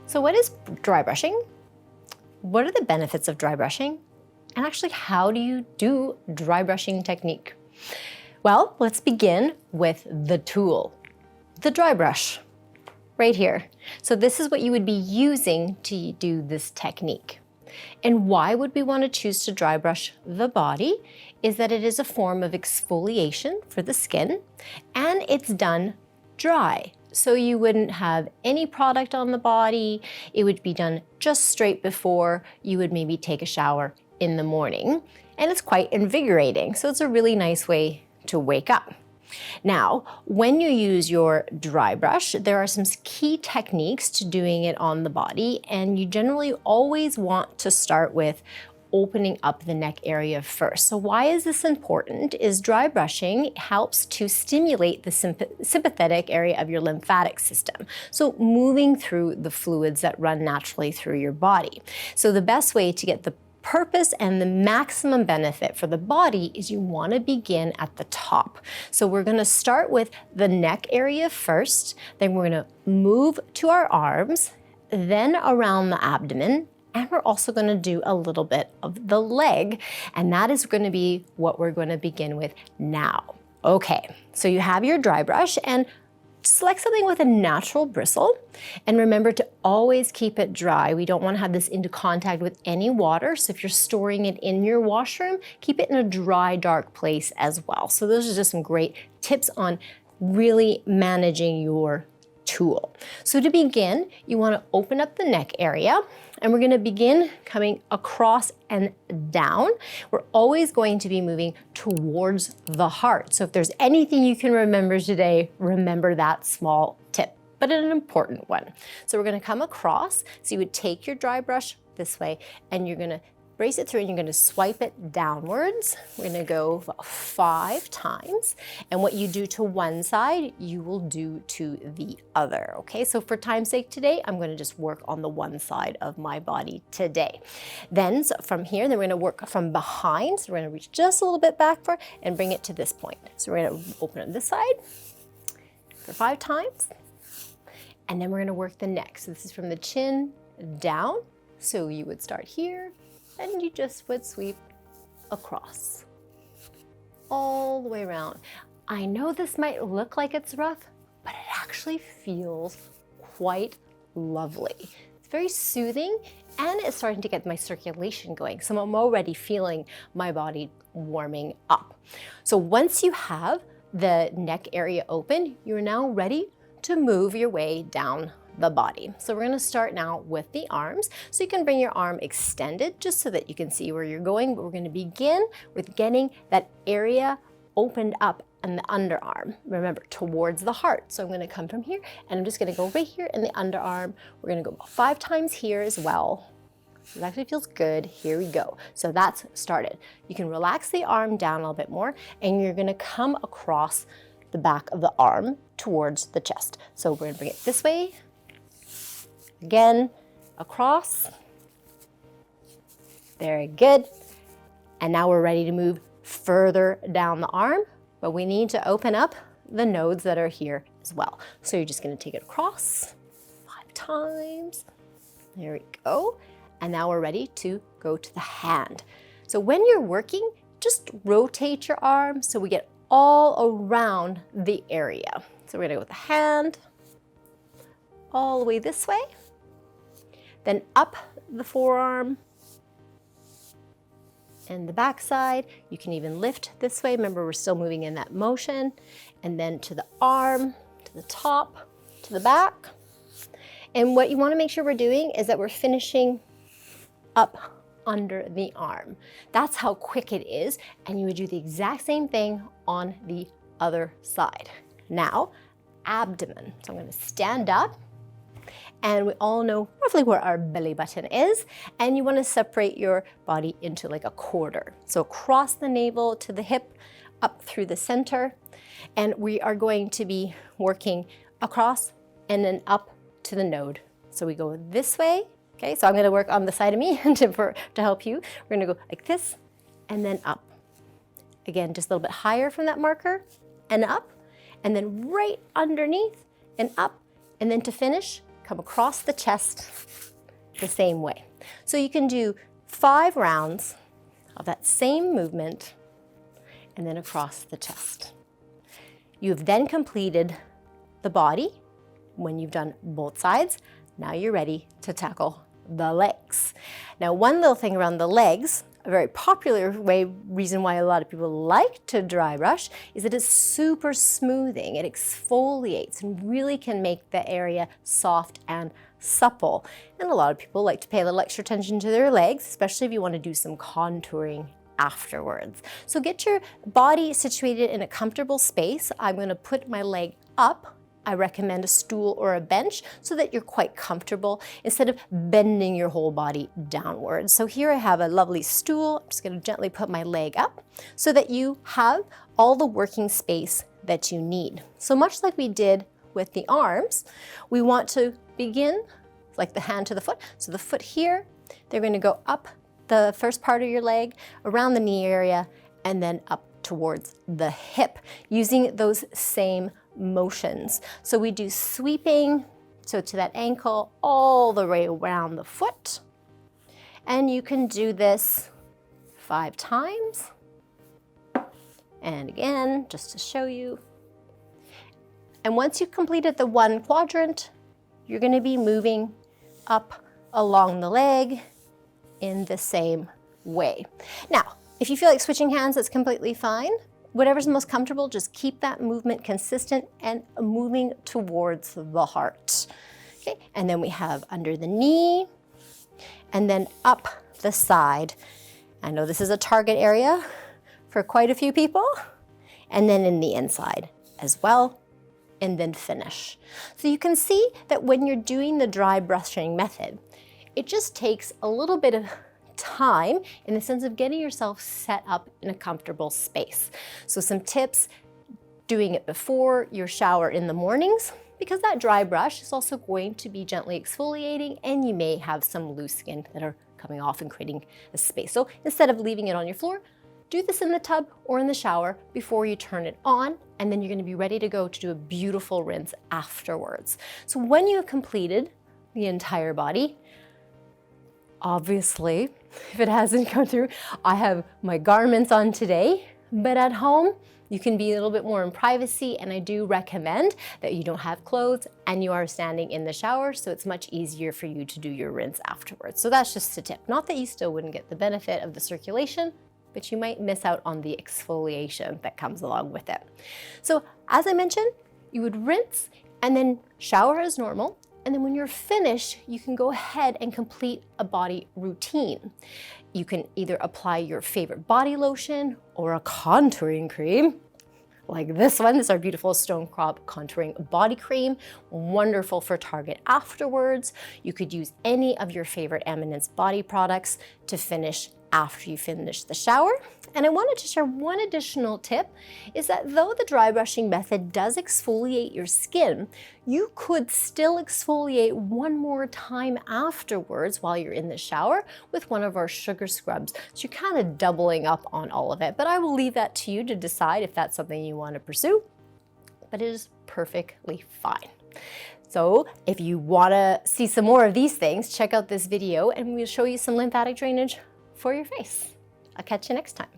So what is dry brushing? What are the benefits of dry brushing? And actually, how do you do dry brushing technique? Well, let's begin with the tool, the dry brush, right here. So this is what you would be using to do this technique. And why would we want to choose to dry brush the body is that it is a form of exfoliation for the skin, and it's done dry. So you wouldn't have any product on the body. It would be done just straight before you would maybe take a shower in the morning. And it's quite invigorating. So it's a really nice way to wake up. Now, when you use your dry brush, there are some key techniques to doing it on the body, and you generally always want to start with opening up the neck area first. So why is this important? Is dry brushing helps to stimulate the sympathetic area of your lymphatic system. So moving through the fluids that run naturally through your body. So the best way to get the purpose and the maximum benefit for the body is you want to begin at the top. So we're going to start with the neck area first, then we're going to move to our arms, then around the abdomen, and we're also going to do a little bit of the leg, and that is going to be what we're going to begin with now. Okay, so you have your dry brush, and select something with a natural bristle, and remember to always keep it dry. We don't want to have this into contact with any water, so if you're storing it in your washroom, keep it in a dry, dark place as well. So those are just some great tips on really managing your tool. So to begin, you want to open up the neck area, and we're going to begin coming across and down. We're always going to be moving towards the heart. So if there's anything you can remember today, remember that small tip, but an important one. So we're going to come across. So you would take your dry brush this way, and you're going to brace it through, and you're going to swipe it downwards. We're going to go about 5 times. And what you do to one side, you will do to the other. Okay, so for time's sake today, I'm going to just work on the one side of my body today. Then so from here, then we're going to work from behind. So we're going to reach just a little bit back for and bring it to this point. So we're going to open up this side for 5 times. And then we're going to work the neck. So this is from the chin down. So you would start here, and you just would sweep across all the way around. I know this might look like it's rough, but it actually feels quite lovely. It's very soothing, and it's starting to get my circulation going. So I'm already feeling my body warming up. So once you have the neck area open, you're now ready to move your way down the body. So we're going to start now with the arms. So you can bring your arm extended just so that you can see where you're going, but we're going to begin with getting that area opened up in the underarm. Remember, towards the heart. So I'm going to come from here, and I'm just going to go right here in the underarm. We're going to go about 5 times here as well. It actually feels good. Here we go. So that's started. You can relax the arm down a little bit more, and you're going to come across the back of the arm towards the chest. So we're going to bring it this way. Again, across. Very good. And now we're ready to move further down the arm, but we need to open up the nodes that are here as well. So you're just going to take it across 5 times. There we go. And now we're ready to go to the hand. So when you're working, just rotate your arm so we get all around the area. So we're going to go with the hand all the way this way. Then up the forearm and the back side. You can even lift this way. Remember, we're still moving in that motion. And then to the arm, to the top, to the back. And what you want to make sure we're doing is that we're finishing up under the arm. That's how quick it is. And you would do the exact same thing on the other side. Now, abdomen. So I'm going to stand up. And we all know roughly where our belly button is, and you want to separate your body into like a quarter. So across the navel to the hip, up through the center, and we are going to be working across and then up to the node. So we go this way, okay? So I'm going to work on the side of me to help you. We're going to go like this and then up. Again, just a little bit higher from that marker and up, and then right underneath and up, and then to finish, come across the chest the same way. So you can do 5 rounds of that same movement and then across the chest. You've then completed the body when you've done both sides. Now you're ready to tackle the legs. Now, one little thing around the legs, a very popular reason why a lot of people like to dry brush is that it's super smoothing. It exfoliates and really can make the area soft and supple. And a lot of people like to pay a little extra attention to their legs, especially if you want to do some contouring afterwards. So get your body situated in a comfortable space. I'm going to put my leg up. I recommend a stool or a bench so that you're quite comfortable instead of bending your whole body downwards. So here I have a lovely stool. I'm just going to gently put my leg up so that you have all the working space that you need. So much like we did with the arms, we want to begin like the hand to the foot. So the foot here, they're going to go up the first part of your leg, around the knee area, and then up towards the hip using those same motions. So we do sweeping, so to that ankle, all the way around the foot. And you can do this 5 times. And again, just to show you. And once you've completed the one quadrant, you're going to be moving up along the leg in the same way. Now, if you feel like switching hands, that's completely fine. Whatever's most comfortable, just keep that movement consistent and moving towards the heart. Okay, and then we have under the knee and then up the side. I know this is a target area for quite a few people. And then in the inside as well, and then finish. So you can see that when you're doing the dry brushing method, it just takes a little bit of time in the sense of getting yourself set up in a comfortable space. So some tips, doing it before your shower in the mornings, because that dry brush is also going to be gently exfoliating and you may have some loose skin that are coming off and creating a space. So instead of leaving it on your floor, do this in the tub or in the shower before you turn it on, and then you're going to be ready to go to do a beautiful rinse afterwards. So when you have completed the entire body, obviously, if it hasn't come through, I have my garments on today, but at home, you can be a little bit more in privacy, and I do recommend that you don't have clothes and you are standing in the shower, so it's much easier for you to do your rinse afterwards. So that's just a tip. Not that you still wouldn't get the benefit of the circulation, but you might miss out on the exfoliation that comes along with it. So as I mentioned, you would rinse and then shower as normal. And then when you're finished, you can go ahead and complete a body routine. You can either apply your favorite body lotion or a contouring cream, like this one. This is our beautiful Stone Crop Contouring Body Cream. Wonderful for Target afterwards. You could use any of your favorite Eminence body products to finish after you finish the shower. And I wanted to share one additional tip, is that though the dry brushing method does exfoliate your skin, you could still exfoliate one more time afterwards while you're in the shower with one of our sugar scrubs. So you're kind of doubling up on all of it, but I will leave that to you to decide if that's something you want to pursue, but it is perfectly fine. So if you want to see some more of these things, check out this video and we'll show you some lymphatic drainage for your face. I'll catch you next time.